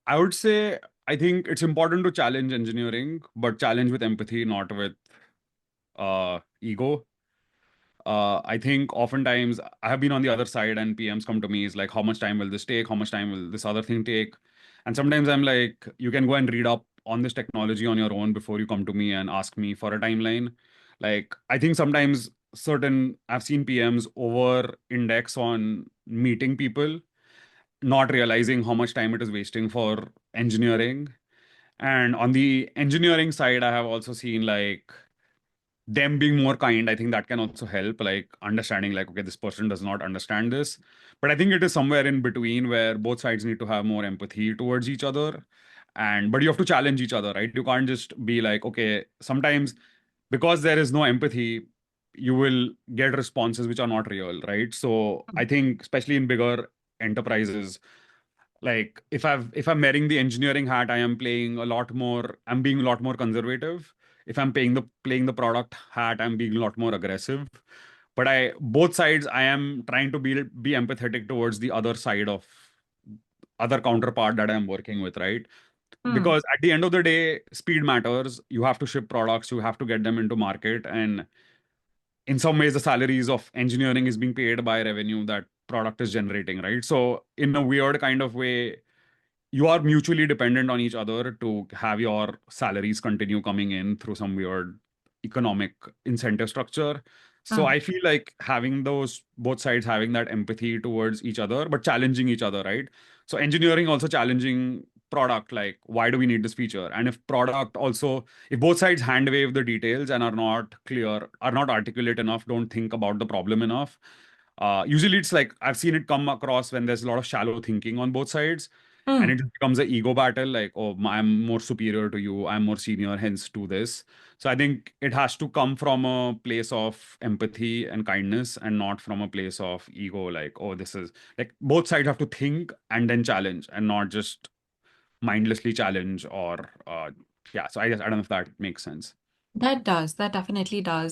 I would say I think it's important to challenge engineering, but challenge with empathy, not with ego. I think oftentimes I have been on the other side and PMs come to me is like, how much time will this take? How much time will this other thing take? And sometimes I'm like, you can go and read up on this technology on your own before you come to me and ask me for a timeline. Like, I think sometimes I've seen PMs over index on meeting people, not realizing how much time it is wasting for engineering. And on the engineering side, I have also seen like them being more kind. I think that can also help, like understanding, like, okay, this person does not understand this. But I think it is somewhere in between where both sides need to have more empathy towards each other. But you have to challenge each other, right? You can't just be like, okay, sometimes because there is no empathy, you will get responses which are not real, right? So I think, especially in bigger enterprises, like if I'm wearing the engineering hat, I'm being a lot more conservative. If I'm playing the product hat, I'm being a lot more aggressive. But both sides, I am trying to be empathetic towards the other side of other counterpart that I'm working with, right? Hmm. Because at the end of the day, speed matters. You have to ship products, you have to get them into market, and in some ways the salaries of engineering is being paid by revenue that product is generating, right? So in a weird kind of way, you are mutually dependent on each other to have your salaries continue coming in through some weird economic incentive structure. So Hmm. I feel like having those both sides having that empathy towards each other, but challenging each other, right? So engineering also challenging product, like why do we need this feature? And if both sides hand wave the details and are not clear, are not articulate enough, don't think about the problem enough. Usually it's like I've seen it come across when there's a lot of shallow thinking on both sides, and Hmm. it just becomes an ego battle, like, oh, I'm more superior to you, I'm more senior, hence do this. So I think it has to come from a place of empathy and kindness, and not from a place of ego, like, oh, this is like, both sides have to think and then challenge, and not just mindlessly challenge or yeah. So I don't know if that makes sense. That does. That definitely does.